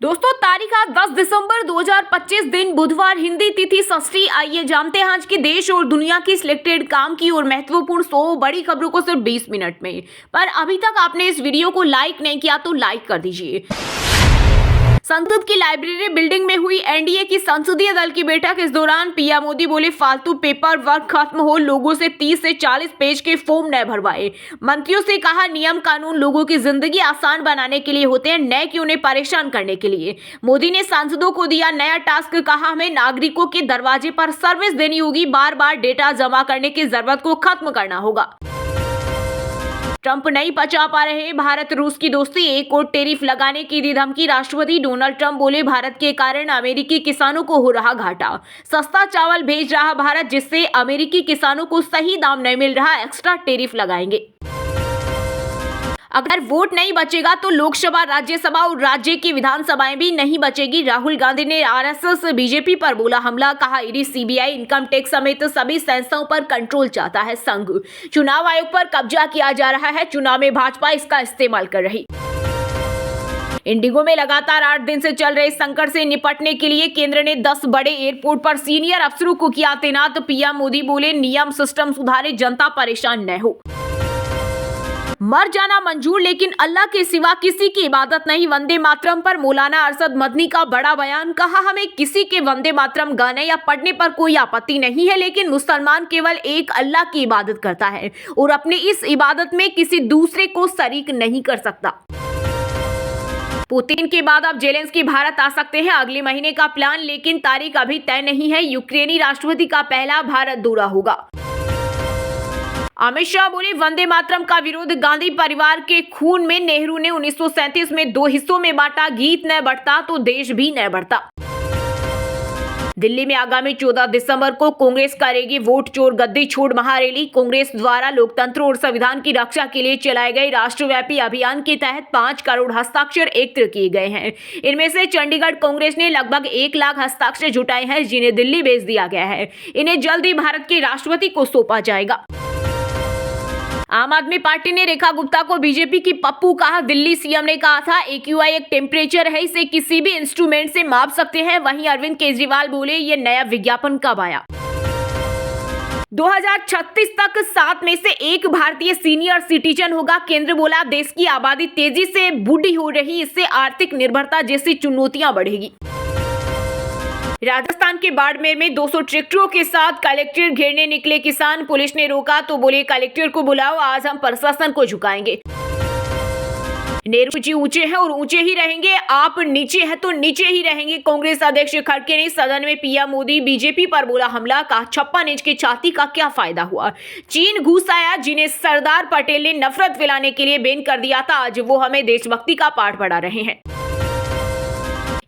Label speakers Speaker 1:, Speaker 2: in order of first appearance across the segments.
Speaker 1: दोस्तों तारीख आज 10 दिसंबर 2025 दिन बुधवार, हिंदी तिथि षष्ठी। आइए जानते हैं आज के देश और दुनिया की सिलेक्टेड काम की और महत्वपूर्ण 100 बड़ी खबरों को सिर्फ 20 मिनट में। पर अभी तक आपने इस वीडियो को लाइक नहीं किया तो लाइक कर दीजिए। संसद की लाइब्रेरी बिल्डिंग में हुई एनडीए की संसदीय दल की बैठक। इस दौरान पीएम मोदी बोले, फालतू पेपर वर्क खत्म हो, लोगों से 30 से 40 पेज के फॉर्म न भरवाए। मंत्रियों से कहा, नियम कानून लोगों की जिंदगी आसान बनाने के लिए होते हैं, न कि उन्हें परेशान करने के लिए। मोदी ने सांसदों को दिया नया टास्क, कहा हमें नागरिकों के दरवाजे पर सर्विस देनी होगी, बार बार डेटा जमा करने की जरूरत को खत्म करना होगा। ट्रंप नहीं बचा पा रहे भारत रूस की दोस्ती, एक और टैरिफ लगाने की दी धमकी। राष्ट्रपति डोनाल्ड ट्रंप बोले, भारत के कारण अमेरिकी किसानों को हो रहा घाटा। सस्ता चावल भेज रहा भारत, जिससे अमेरिकी किसानों को सही दाम नहीं मिल रहा, एक्स्ट्रा टैरिफ लगाएंगे। अगर वोट नहीं बचेगा तो लोकसभा, राज्यसभा और राज्य की विधानसभाएं भी नहीं बचेगी। राहुल गांधी ने आरएसएस बीजेपी पर बोला हमला, कहा ईडी, सीबीआई, इनकम टैक्स समेत सभी संस्थाओं पर कंट्रोल चाहता है संघ। चुनाव आयोग पर कब्जा किया जा रहा है, चुनाव में भाजपा इसका इस्तेमाल कर रही। इंडिगो में लगातार 8 दिन से चल रहे संकट से निपटने के लिए केंद्र ने 10 बड़े एयरपोर्ट पर सीनियर अफसरों को किया तैनात। पीएम मोदी बोले, नियम सिस्टम सुधारे, जनता परेशान न हो। मर जाना मंजूर, लेकिन अल्लाह के सिवा किसी की इबादत नहीं। वंदे मातरम पर मौलाना अरशद मदनी का बड़ा बयान, कहा हमें किसी के वंदे मातरम गाने या पढ़ने पर कोई आपत्ति नहीं है, लेकिन मुसलमान केवल एक अल्लाह की इबादत करता है और अपनी इस इबादत में किसी दूसरे को शरीक नहीं कर सकता। पुतिन के बाद अब जेलेंस्की भारत आ सकते हैं, अगले महीने का प्लान, लेकिन तारीख अभी तय नहीं है। यूक्रेनी राष्ट्रपति का पहला भारत दौरा होगा। अमित शाह बोले, वंदे मातरम का विरोध गांधी परिवार के खून में। नेहरू ने 1937 में 2 हिस्सों में बांटा, गीत न बढ़ता तो देश भी न बढ़ता। दिल्ली में आगामी 14 दिसंबर को कांग्रेस करेगी वोट चोर गद्दी छोड़ महारैली। कांग्रेस द्वारा लोकतंत्र और संविधान की रक्षा के लिए चलाए गए राष्ट्रव्यापी अभियान के तहत 5 करोड़ हस्ताक्षर एकत्र किए गए हैं। इनमें से चंडीगढ़ कांग्रेस ने लगभग 1 लाख हस्ताक्षर जुटाए हैं, जिन्हें दिल्ली भेज दिया गया है। इन्हें जल्द ही भारत के राष्ट्रपति को सौंपा जाएगा। आम आदमी पार्टी ने रेखा गुप्ता को बीजेपी की पप्पू कहा। दिल्ली सीएम ने कहा था AQI एक टेम्परेचर है, इसे किसी भी इंस्ट्रूमेंट से माप सकते हैं। वहीं अरविंद केजरीवाल बोले, ये नया विज्ञापन कब आया। 2036 तक 7 में से 1 भारतीय सीनियर सिटीजन होगा। केंद्र बोला, देश की आबादी तेजी से बूढ़ी हो रही, इससे आर्थिक निर्भरता जैसी चुनौतियां बढ़ेगी। राजस्थान के बाड़मेर में 200 ट्रैक्टरों के साथ कलेक्टर घेरने निकले किसान, पुलिस ने रोका तो बोले, कलेक्टर को बुलाओ, आज हम प्रशासन को झुकाएंगे। नेहरू जी ऊंचे हैं और ऊंचे ही रहेंगे, आप नीचे हैं तो नीचे ही रहेंगे। कांग्रेस अध्यक्ष खड़गे ने सदन में पीएम मोदी बीजेपी पर बोला हमला, का 56 इंच की छाती का क्या फायदा हुआ। चीन घुस आया, जिन्हें सरदार पटेल ने नफरत फैलाने के लिए बैन कर दिया था, आज वो हमें देशभक्ति का पाठ पढ़ा रहे हैं।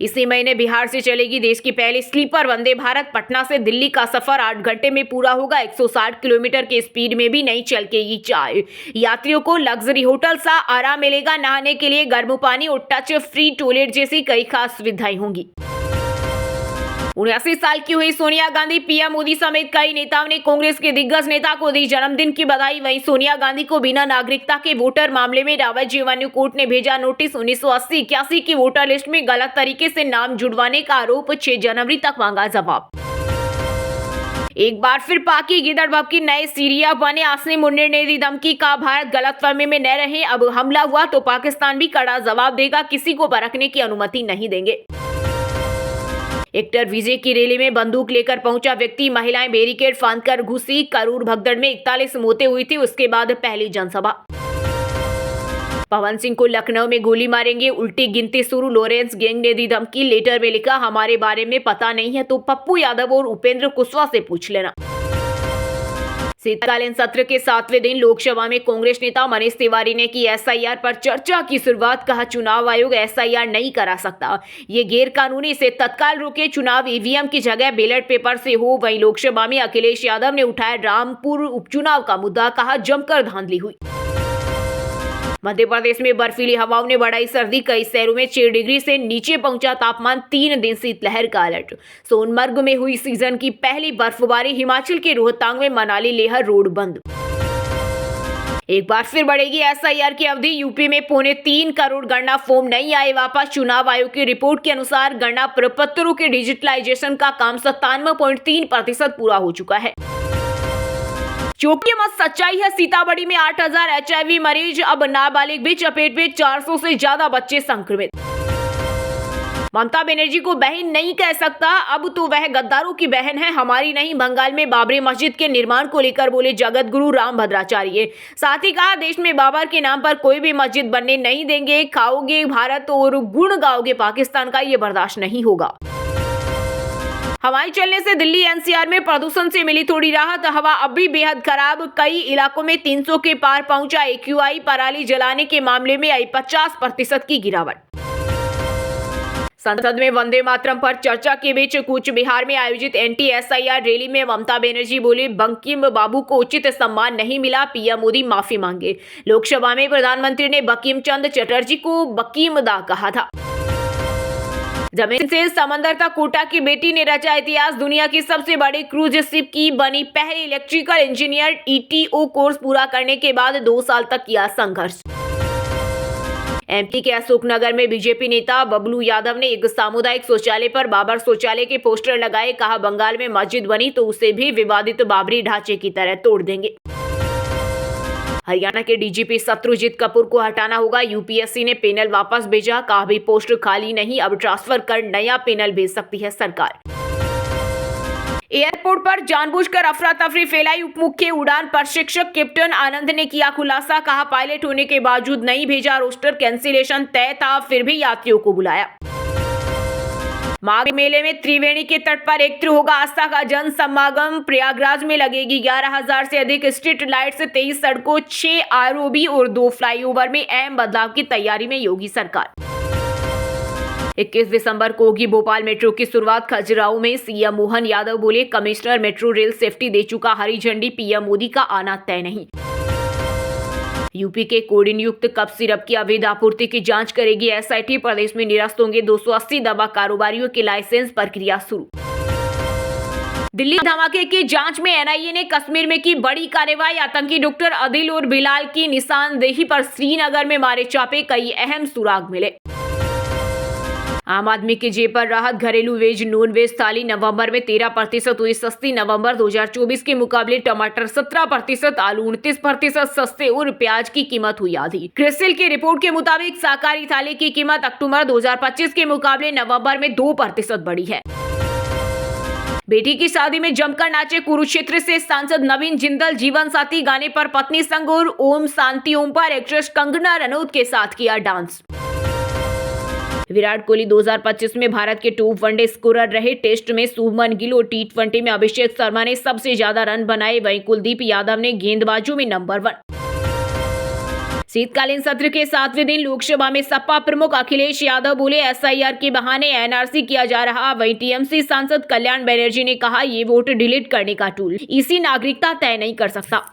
Speaker 1: इसी महीने बिहार से चलेगी देश की पहली स्लीपर वंदे भारत। पटना से दिल्ली का सफर 8 घंटे में पूरा होगा। 160 किलोमीटर के स्पीड में भी नहीं छलकेगी चाय। यात्रियों को लग्जरी होटल सा आराम मिलेगा, नहाने के लिए गर्म पानी और टच फ्री टॉयलेट जैसी कई खास सुविधाएं होंगी। 79 साल की हुई सोनिया गांधी, पीएम मोदी समेत कई नेताओं ने कांग्रेस के दिग्गज नेता को दी जन्मदिन की बधाई। वहीं सोनिया गांधी को बिना नागरिकता के वोटर मामले में रावत रेवेन्यू कोर्ट ने भेजा नोटिस। 1980-81 की वोटर लिस्ट में गलत तरीके से नाम जुड़वाने का आरोप, 6 जनवरी तक मांगा जवाब। एक बार फिर पाकि गिदड़ भभकी नए सीरिया बने। आसिम मुनीर ने दी धमकी, का भारत गलतफहमी में न रहे, अब हमला हुआ तो पाकिस्तान भी कड़ा जवाब देगा, किसी को परखने की अनुमति नहीं देंगे। एक्टर विजय की रैली में बंदूक लेकर पहुंचा व्यक्ति, महिलाएं बैरिकेड फांदकर घुसी। करूर भगदड़ में 41 मौतें हुई थी, उसके बाद पहली जनसभा। पवन सिंह को लखनऊ में गोली मारेंगे, उल्टी गिनती शुरू। लॉरेंस गैंग ने दी धमकी, लेटर में लिखा, हमारे बारे में पता नहीं है तो पप्पू यादव और उपेंद्र कुशवाहा से पूछ लेना। शीतकालीन सत्र के 7वें दिन लोकसभा में कांग्रेस नेता मनीष तिवारी ने की SIR पर चर्चा की शुरुआत, कहा चुनाव आयोग SIR नहीं करा सकता, ये गैर कानूनी, से तत्काल रोके, चुनाव EVM की जगह बैलेट पेपर से हो। वहीं लोकसभा में अखिलेश यादव ने उठाया रामपुर उपचुनाव का मुद्दा, कहा जमकर धांधली हुई। मध्य प्रदेश में बर्फीली हवाओं ने बढ़ाई सर्दी, कई शहरों में 6 डिग्री से नीचे पहुंचा तापमान, 3 दिन शीतलहर का अलर्ट। सोनमर्ग में हुई सीजन की पहली बर्फबारी, हिमाचल के रोहतांग में मनाली लेह रोड बंद। एक बार फिर बढ़ेगी एसआईआर की अवधि। यूपी में 3.25 करोड़ गणना फॉर्म नहीं आए वापस। चुनाव आयोग की रिपोर्ट के अनुसार गणना प्रपत्रों के डिजिटलाइजेशन का काम 97.3% पूरा हो चुका है। चौंकिए मत, सच्चाई है सीतामढ़ी में 8000 HIV मरीज, अब नाबालिग भी चपेट में, 400 से ज्यादा बच्चे संक्रमित। ममता बनर्जी को बहन नहीं कह सकता, अब तो वह गद्दारों की बहन है, हमारी नहीं। बंगाल में बाबरी मस्जिद के निर्माण को लेकर बोले जगत गुरु राम भद्राचार्य। साथ ही कहा, देश में बाबर के नाम पर कोई भी मस्जिद बनने नहीं देंगे। खाओगे भारत और गुण गाओगे पाकिस्तान का, ये बर्दाश्त नहीं होगा। हवाई चलने से दिल्ली एनसीआर में प्रदूषण से मिली थोड़ी राहत। हवा अब भी बेहद खराब, कई इलाकों में 300 के पार पहुंचा AQI। पराली जलाने के मामले में आई 50% की गिरावट। संसद में वंदे मातरम पर चर्चा के बीच कूच बिहार में आयोजित एंटी एसआईआर रैली में ममता बनर्जी बोले, बंकिम बाबू को उचित सम्मान नहीं मिला, पीएम मोदी माफी मांगे। लोकसभा में प्रधानमंत्री ने बंकिम चंद्र चटर्जी को बकीमदा कहा था। जमीन से समंदर तक कोटा की बेटी ने रचा इतिहास। दुनिया की सबसे बड़ी क्रूज शिप की बनी पहली इलेक्ट्रिकल इंजीनियर। ETO कोर्स पूरा करने के बाद 2 साल तक किया संघर्ष। MP के अशोकनगर में बीजेपी नेता बबलू यादव ने एक सामुदायिक शौचालय पर बाबर शौचालय के पोस्टर लगाए। कहा, बंगाल में मस्जिद बनी तो उसे भी विवादित बाबरी ढांचे की तरह तोड़ देंगे। हरियाणा के डीजीपी शत्रुजीत कपूर को हटाना होगा। यूपीएससी ने पैनल वापस भेजा। कहा, भी पोस्ट खाली नहीं, अब ट्रांसफर कर नया पैनल भेज सकती है सरकार। एयरपोर्ट पर जानबूझकर अफरा तफरी फैलाई। उप मुख्य उड़ान प्रशिक्षक कैप्टन आनंद ने किया खुलासा। कहा, पायलट होने के बावजूद नहीं भेजा, रोस्टर कैंसिलेशन तय था, फिर भी यात्रियों को बुलाया। माघ मेले में त्रिवेणी के तट पर एकत्र होगा आस्था का जन समागम। प्रयागराज में लगेगी 11,000 से अधिक स्ट्रीट लाइट्स, 23 सड़कों, 6 ROB और 2 फ्लाईओवर में अहम बदलाव की तैयारी में योगी सरकार। 21 दिसंबर को होगी भोपाल मेट्रो की शुरुआत। खजुराहो में सीएम मोहन यादव बोले, कमिश्नर मेट्रो रेल सेफ्टी दे चुका हरी झंडी, पीएम मोदी का आना तय नहीं। यूपी के कोडिन युक्त कफ सिरप की अवैध आपूर्ति की जांच करेगी SIT। प्रदेश में निरस्त होंगे 280 दवा कारोबारियों के लाइसेंस, प्रक्रिया शुरू। दिल्ली धमाके की जांच में NIA ने कश्मीर में की बड़ी कार्रवाई। आतंकी डॉक्टर आदिल और बिलाल की निशानदेही पर श्रीनगर में मारे छापे, कई अहम सुराग मिले। आम आदमी की जेब पर राहत। घरेलू वेज नॉन वेज थाली नवंबर में 13% हुई सस्ती। नवंबर 2024 के मुकाबले टमाटर 17%, आलू 29% सस्ते और प्याज की कीमत हुई आधी। क्रिसिल की रिपोर्ट के मुताबिक शाकाहारी थाली की कीमत अक्टूबर 2025 के मुकाबले नवंबर में 2% बढ़ी है। बेटी की शादी में जमकर नाचे कुरुक्षेत्र से सांसद नवीन जिंदल। जीवन साथी गाने पर पत्नी संग और ओम शांति ओम पर एक्ट्रेस कंगना रनौत के साथ किया डांस। विराट कोहली 2025 में भारत के टॉप वनडे स्कोरर रहे। टेस्ट में शुभमन गिल और T20 में अभिषेक शर्मा ने सबसे ज्यादा रन बनाए। वहीं कुलदीप यादव ने गेंदबाजों में नंबर 1। शीतकालीन सत्र के 7वें दिन लोकसभा में सपा प्रमुख अखिलेश यादव बोले, SIR के बहाने NRC किया जा रहा। वहीं TMC सांसद कल्याण बनर्जी ने कहा, ये वोट डिलीट करने का टूल, इसी नागरिकता तय नहीं कर सकता।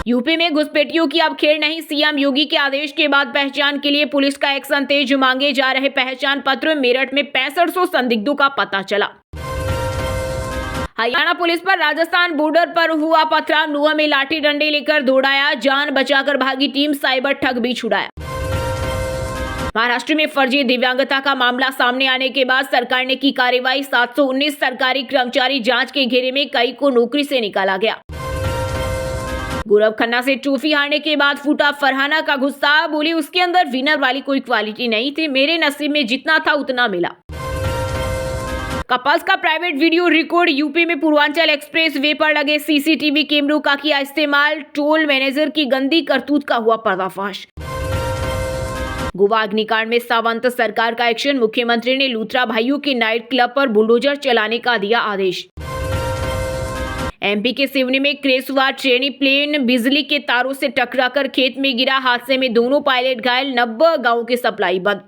Speaker 1: यूपी में घुसपैठियों की अब खेल नहीं। सीएम योगी के आदेश के बाद पहचान के लिए पुलिस का एक्शन तेज, मांगे जा रहे पहचान पत्र। मेरठ में 6500 संदिग्धों का पता चला। हरियाणा पुलिस पर राजस्थान बॉर्डर पर हुआ पथराव। नुआ में लाठी डंडे लेकर दौड़ाया, जान बचाकर भागी टीम, साइबर ठग भी छुड़ाया। महाराष्ट्र में फर्जी दिव्यांगता का मामला सामने आने के बाद सरकार ने की कार्रवाई। 719 सरकारी कर्मचारी जांच के घेरे में, कई को नौकरी से निकाला गया। गौरव खन्ना से ट्रॉफी हारने के बाद फूटा फरहाना का गुस्सा। बोली, उसके अंदर विनर वाली कोई क्वालिटी नहीं थी, मेरे नसीब में जितना था उतना मिला। कपल्स का प्राइवेट वीडियो रिकॉर्ड। यूपी में पूर्वांचल एक्सप्रेस वे पर लगे CCTV कैमरों का किया इस्तेमाल। टोल मैनेजर की गंदी करतूत का हुआ पर्दाफाश। गोवा अग्निकांड में सावंत सरकार का एक्शन। मुख्यमंत्री ने लूथरा भाइयों के नाइट क्लब पर बुलडोजर चलाने का दिया आदेश। MP के सिवनी में क्रैश हुआ ट्रेनी प्लेन, बिजली के तारों से टकराकर खेत में गिरा। हादसे में दोनों पायलट घायल, 90 गांवों की सप्लाई बंद।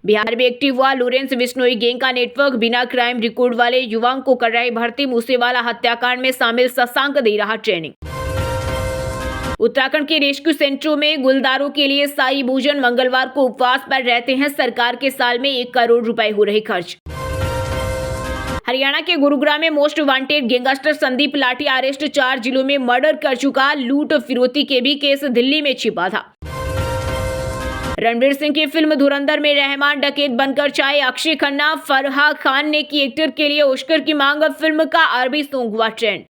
Speaker 1: बिहार में एक्टिव हुआ लॉरेंस बिश्नोई गैंग का नेटवर्क। बिना क्राइम रिकॉर्ड वाले युवाओं को कर रहे भर्ती। मूसेवाला हत्याकांड में शामिल शशांक दे रहा ट्रेनिंग। उत्तराखंड के रेस्क्यू सेंटरों में गुलदारों के लिए शाही भोजन। मंगलवार को उपवास पर रहते हैं। सरकार के साल में 1 करोड़ रुपए हो रहे खर्च। हरियाणा के गुरुग्राम में मोस्ट वांटेड गैंगस्टर संदीप लाठी अरेस्ट, 4 जिलों में मर्डर कर चुका, लूट फिरौती के भी केस दिल्ली में छिपा था। रणवीर सिंह की फिल्म धुरंधर में रहमान डकैत बनकर छाए, अक्षय खन्ना, फराह खान ने की एक्टर के लिए ऑस्कर की मांग, फिल्म का अरबी सॉन्ग हुआ ट्रेंड।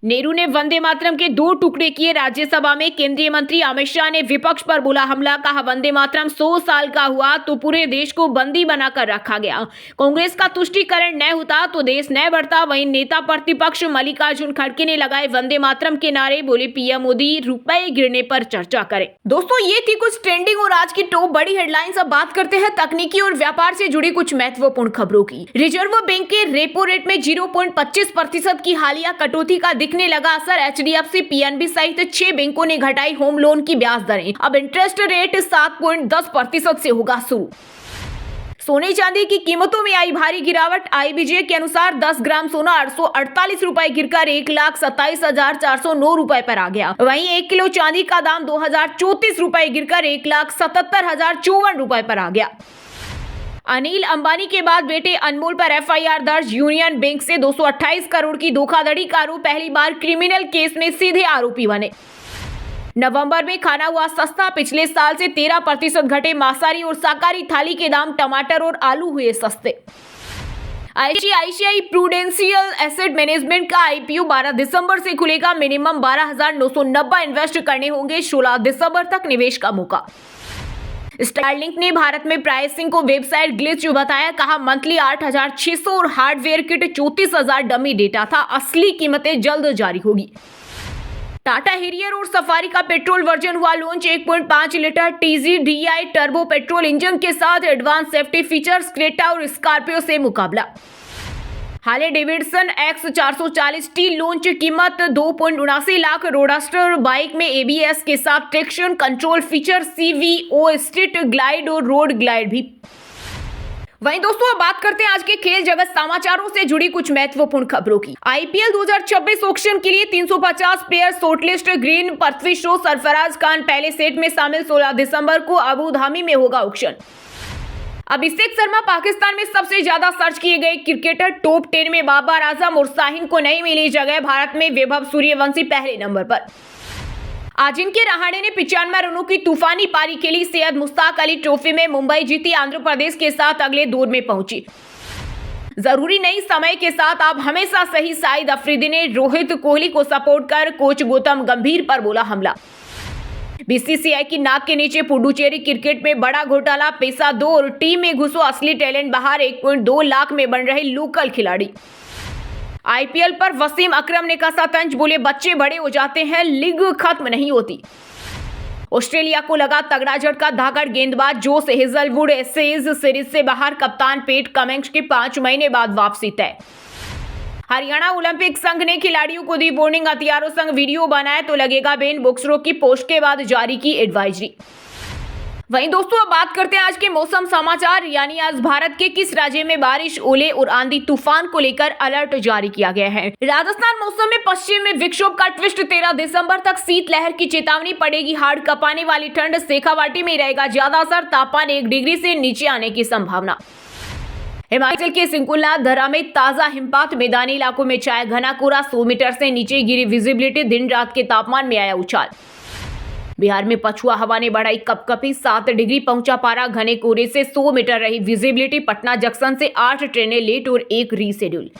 Speaker 1: नेहरू ने वंदे मातरम के 2 टुकड़े किए, राज्यसभा में केंद्रीय मंत्री अमित शाह ने विपक्ष पर बोला हमला, कहा वंदे मातरम 100 साल का हुआ तो पूरे देश को बंदी बनाकर रखा गया, कांग्रेस का तुष्टीकरण न होता तो देश न बढ़ता। वहीं नेता प्रतिपक्ष मल्लिकार्जुन खड़गे ने लगाए वंदे मातरम के नारे, बोले पीएम मोदी रुपए गिरने पर चर्चा करें। दोस्तों ये थी कुछ ट्रेंडिंग और आज की टॉप बड़ी हेडलाइंस। अब बात करते हैं तकनीकी और व्यापार से जुड़ी कुछ महत्वपूर्ण खबरों की। रिजर्व बैंक के रेपो रेट में 0.25% की हालिया कटौती का दिखने लगा असर, एचडीएफसी, पीएनबी सहित 6 बैंकों ने घटाई होम लोन की ब्याज दरें, अब इंटरेस्ट रेट 7.10% से होगा शुरू। सोने चांदी की कीमतों में आई भारी गिरावट, आईबीजे के अनुसार 10 ग्राम सोना 848 रुपए गिरकर 1,27,409 रुपए पर आ गया। वहीं 1 किलो चांदी का दाम 2,034 रुपए गिरकर 1,77,054 रुपए पर आ गया। अनिल अंबानी के बाद बेटे अनमोल पर एफआईआर दर्ज, यूनियन बैंक से 228 करोड़ की धोखाधड़ी का आरोप, पहली बार क्रिमिनल केस में सीधे आरोपी बने। नवंबर में खाना हुआ सस्ता, पिछले साल से 13% घटे मांसाहारी और शाकाहारी थाली के दाम, टमाटर और आलू हुए सस्ते। आईसीआईसीआई प्रूडेंशियल एसेट मैनेजमेंट का आईपीओ 12 दिसंबर से खुलेगा, मिनिमम 12,990 इन्वेस्ट करने होंगे, 16 दिसंबर तक निवेश का मौका। स्टारलिंक ने भारत में प्राइसिंग को वेबसाइट ग्लिच बताया, कहा मंथली 8,600 और हार्डवेयर किट 34,000 डमी डेटा था, असली कीमतें जल्द जारी होगी। टाटा हेरियर और सफारी का पेट्रोल वर्जन हुआ launch, 1.5 litre TGDI turbo petrol engine के साथ एडवांस सेफ्टी फीचर्स, क्रेटा और स्कॉर्पियो से मुकाबला। हार्ले डेविडसन X440T लॉन्च, कीमत 2.79 लाख, रोडस्टर बाइक में ABS के साथ traction control feature, CVO street glide और रोड ग्लाइड भी। वहीं दोस्तों अब बात करते हैं आज के खेल जगत समाचारों से जुड़ी कुछ महत्वपूर्ण खबरों की। आईपीएल 2026 ऑक्शन के लिए 350 प्लेयर शॉर्टलिस्ट, ग्रीन पृथ्वी शो, सरफराज खान पहले सेट में शामिल, 16 दिसंबर को अबू धाबी में होगा ऑक्शन। अभिषेक शर्मा पाकिस्तान में सबसे ज्यादा सर्च किए गए क्रिकेटर, टॉप 10 में बाबर आजम और शाहीन को नहीं मिली जगह, भारत में वैभव सूर्यवंशी पहले नंबर पर। अजिंक्य रहाणे ने 95 रनों की तूफानी पारी खेली, सैयद मुश्ताक अली ट्रॉफी में मुंबई जीती, आंध्र प्रदेश के साथ अगले दौर में पहुंची। जरूरी नहीं समय के साथ आप हमेशा सही, शाहिद अफरीदी ने रोहित कोहली को सपोर्ट कर कोच गौतम गंभीर पर बोला हमला। बीसीसीआई की नाक के नीचे पुडुचेरी क्रिकेट में बड़ा घोटाला, पैसा दो और टीम में घुसो असली टैलेंट बाहर, 1.2 लाख में बन रहे लोकल खिलाड़ी। आईपीएल पर वसीम अकरम ने कसा तंज, बोले बच्चे बड़े हो जाते हैं, लीग खत्म नहीं होती। ऑस्ट्रेलिया को लगा तगड़ा झटका, धाकड़ गेंदबाज जोश हेजलवुड एशेज सीरीज से बाहर, कप्तान पैट कमिंस की 5 महीने बाद वापसी तय। हरियाणा ओलंपिक संघ ने खिलाड़ियों को दी वार्निंग, हथियारों संग वीडियो बनाए तो लगेगा बैन, बॉक्सरों की पोस्ट के बाद जारी की एडवाइजरी। वहीं दोस्तों अब बात करते हैं आज के मौसम समाचार, यानी आज भारत के किस राज्य में बारिश, ओले और आंधी तूफान को लेकर अलर्ट जारी किया गया है। राजस्थान मौसम में पश्चिम में विक्षोभ का ट्विस्ट, 13 दिसंबर तक शीतलहर की चेतावनी, पड़ेगी हाड़ कपाने वाली ठंड, शेखावाटी में रहेगा ज्यादा असर, तापमान 1 डिग्री से नीचे आने की संभावना। हिमाचल के सिंकुला धरा में ताजा हिमपात, मैदानी इलाकों में छाया घना कोहरा, 100 मीटर से नीचे गिरी विजिबिलिटी, दिन रात के तापमान में आया उछाल। बिहार में पछुआ हवा ने बढ़ाई कपकपी, 7 डिग्री पहुंचा पारा, घने कोहरे से 100 मीटर रही विजिबिलिटी, पटना जंक्शन से 8 ट्रेनें लेट और 1 रीशेड्यूल।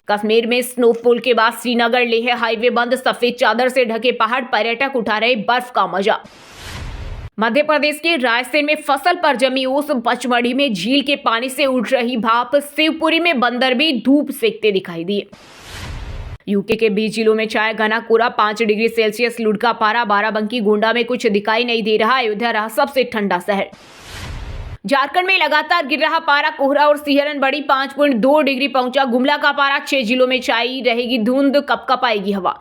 Speaker 1: कश्मीर में स्नोफॉल के बाद श्रीनगर लेह हाईवे बंद, सफेद चादर से ढके पहाड़, पर्यटक उठा रहे बर्फ का मजा। मध्य प्रदेश के रायसेन में फसल पर जमी ओस, पचमढ़ी में झील के पानी से उठ रही भाप, शिवपुरी में बंदर भी धूप सेकते दिखाई दिए। यूके के 20 जिलों में छाया घना कोहरा, 5 डिग्री सेल्सियस लुढ़का पारा, बाराबंकी गोंडा में कुछ दिखाई नहीं दे रहा, अयोध्या रहा सबसे ठंडा शहर। झारखंड में लगातार गिर रहा पारा, कोहरा और सिहरन बढ़ी, 5.2 डिग्री पहुंचा गुमला का पारा, 6 जिलों में छाई रहेगी धुंध, कपकपाएगी हवा।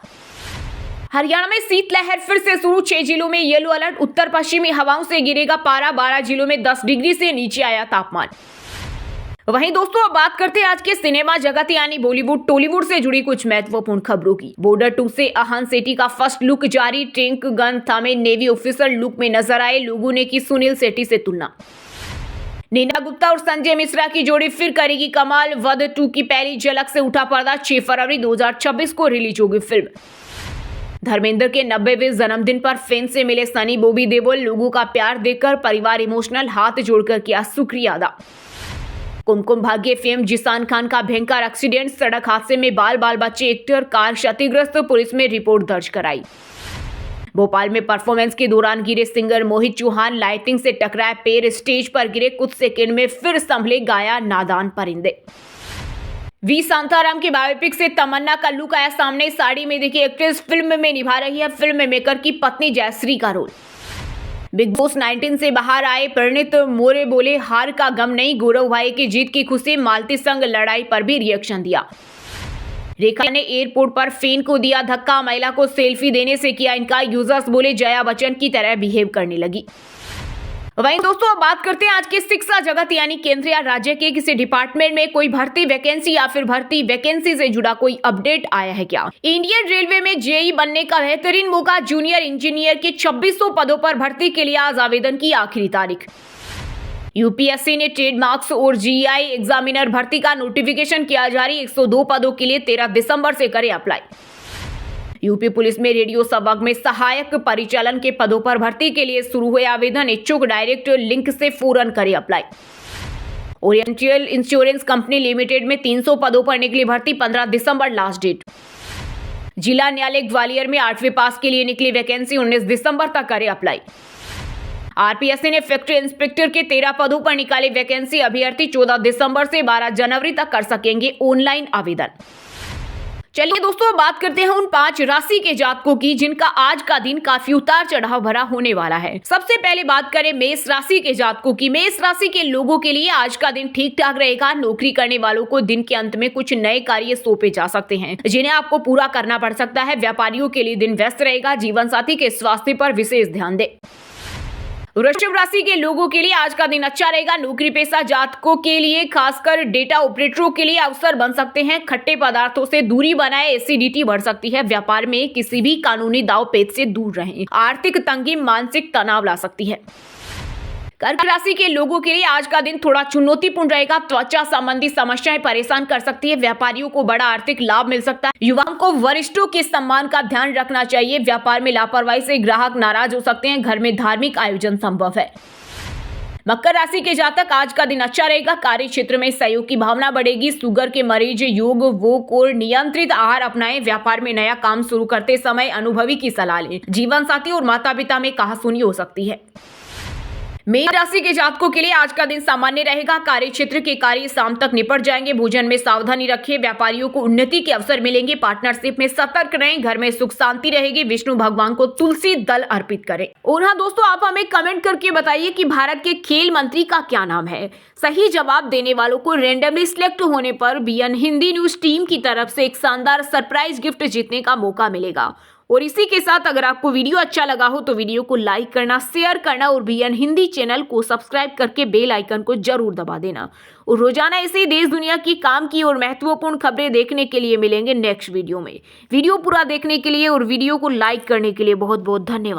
Speaker 1: हरियाणा में शीतलहर फिर से शुरू, 6 जिलों में येलो अलर्ट, उत्तर पश्चिमी हवाओं से गिरेगा पारा, 12 जिलों में 10 डिग्री से नीचे आया तापमान। वहीं दोस्तों अब बात करते हैं आज के सिनेमा जगत यानी बॉलीवुड टॉलीवुड से जुड़ी कुछ महत्वपूर्ण खबरों की। बॉर्डर 2 से अहान सेठी का फर्स्ट लुक जारी, टैंक गन थामे नेवी ऑफिसर लुक में नजर आए, लोगों ने की सुनील शेट्टी से तुलना। नीना गुप्ता और संजय मिश्रा की जोड़ी फिर करेगी कमाल। वध 2 की पहली झलक से उठा पर्दा। 6 फरवरी 2026 को रिलीज होगी फिल्म। धर्मेंद्र के 90वें जन्मदिन पर फैंस से मिले सनी। बॉबी देओल, लोगों का प्यार देखकर परिवार इमोशनल, हाथ जोड़कर किया शुक्रिया अदा। कुमकुम भाग्य फेम जिसान खान का भयंकर एक्सीडेंट। सड़क हादसे में बाल बच्चे, एक्टर, कार क्षतिग्रस्त। पुलिस में रिपोर्ट दर्ज कराई। भोपाल में परफॉर्मेंस के दौरान गिरे सिंगर मोहित चौहान। लाइटिंग से टकराए पैर, स्टेज पर गिरे, कुछ सेकंड में फिर संभले, गाया नादान परिंदे। वी शांताराम की बायोपिक से तमन्ना का लुक आया सामने। साड़ी में दिखी एक्ट्रेस फिल्म में निभा रही है फिल्म मेकर की पत्नी जयश्री का रोल। बिग बॉस 19 से बाहर आए परिणीत मोरे बोले, हार का गम नहीं, गौरव भाई की जीत की खुशी। मालती संग लड़ाई पर भी रिएक्शन दिया। रेखा ने एयरपोर्ट पर फैन को दिया धक्का। महिला को सेल्फी देने से किया इनकार। यूजर्स बोले जया बच्चन की तरह बिहेव करने लगी। वहीं दोस्तों अब बात करते हैं आज के शिक्षा जगत यानी केंद्र या राज्य के किसी डिपार्टमेंट में कोई भर्ती वैकेंसी या फिर भर्ती वैकेंसी से जुड़ा कोई अपडेट आया है क्या। इंडियन रेलवे में जेई बनने का बेहतरीन मौका। जूनियर इंजीनियर के 2600 पदों पर भर्ती के लिए आज आवेदन की आखिरी तारीख। यूपीएससी ने ट्रेड मार्क्स और जीआई एग्जामिनर भर्ती का नोटिफिकेशन किया जारी। 102 पदों के लिए 13 दिसंबर से करें अप्लाई। यूपी पुलिस में रेडियो संभाग में सहायक परिचालन के पदों पर भर्ती के लिए शुरू हुए आवेदन। इच्छुक डायरेक्ट लिंक से फौरन करें apply. Oriental insurance company limited में 300 पदों पर निकली भर्ती। 15 दिसंबर लास्ट डेट। जिला न्यायालय ग्वालियर में 8वीं पास के लिए निकली वैकेंसी। 19 दिसंबर तक करें अप्लाई। आरपीएससी ने फैक्ट्री इंस्पेक्टर के 13 पदों पर निकाली वैकेंसी। अभ्यर्थी 14 दिसंबर से 12 जनवरी तक कर सकेंगे ऑनलाइन आवेदन। चलिए दोस्तों बात करते हैं उन 5 राशि के जातकों की जिनका आज का दिन काफी उतार चढ़ाव भरा होने वाला है। सबसे पहले बात करें मेष राशि के जातकों की। मेष राशि के लोगों के लिए आज का दिन ठीक ठाक रहेगा। नौकरी करने वालों को दिन के अंत में कुछ नए कार्य सौंपे जा सकते हैं जिन्हें आपको पूरा करना पड़ सकता है। व्यापारियों के लिए दिन व्यस्त रहेगा। जीवन साथी के स्वास्थ्य पर विशेष ध्यान दें। वृश्चिक राशि के लोगों के लिए आज का दिन अच्छा रहेगा। नौकरी पेशा जातकों के लिए खासकर डेटा ऑपरेटरों के लिए अवसर बन सकते हैं। खट्टे पदार्थों से दूरी बनाए, एसिडिटी बढ़ सकती है। व्यापार में किसी भी कानूनी दाव पेच से दूर रहें। आर्थिक तंगी मानसिक तनाव ला सकती है। कर्क राशि के लोगों के लिए आज का दिन थोड़ा चुनौतीपूर्ण रहेगा। त्वचा संबंधी समस्याएं परेशान कर सकती है। व्यापारियों को बड़ा आर्थिक लाभ मिल सकता है। युवाओं को वरिष्ठों के सम्मान का ध्यान रखना चाहिए। व्यापार में लापरवाही से ग्राहक नाराज हो सकते हैं। घर में धार्मिक आयोजन संभव है। मकर राशि के जातक आज का दिन अच्छा रहेगा। कार्य क्षेत्र में सहयोग की भावना बढ़ेगी। शुगर के मरीज योग, वोक और नियंत्रित आहार अपनाएं। व्यापार में नया काम शुरू करते समय अनुभवी की सलाह लें। जीवन साथी और माता पिता में कहासुनी हो सकती है। मीन राशि के जातकों के लिए आज का दिन सामान्य रहेगा। कार्य क्षेत्र के कार्य शाम तक निपट जाएंगे। भोजन में सावधानी रखें। व्यापारियों को उन्नति के अवसर मिलेंगे। पार्टनरशिप में सतर्क रहें। घर में सुख शांति रहेगी। विष्णु भगवान को तुलसी दल अर्पित करें। और हाँ दोस्तों आप हमें कमेंट करके बताइए कि भारत के खेल मंत्री का क्या नाम है। सही जवाब देने वालों को रेंडमली सिलेक्ट होने पर बीएन हिंदी न्यूज टीम की तरफ से एक शानदार सरप्राइज गिफ्ट जीतने का मौका मिलेगा। और इसी के साथ अगर आपको वीडियो अच्छा लगा हो तो वीडियो को लाइक करना, शेयर करना और बीएन हिंदी चैनल को सब्सक्राइब करके बेल आइकन को जरूर दबा देना। और रोजाना ऐसे देश दुनिया की काम की और महत्वपूर्ण खबरें देखने के लिए मिलेंगे नेक्स्ट वीडियो में। वीडियो पूरा देखने के लिए और वीडियो को लाइक करने के लिए बहुत बहुत धन्यवाद।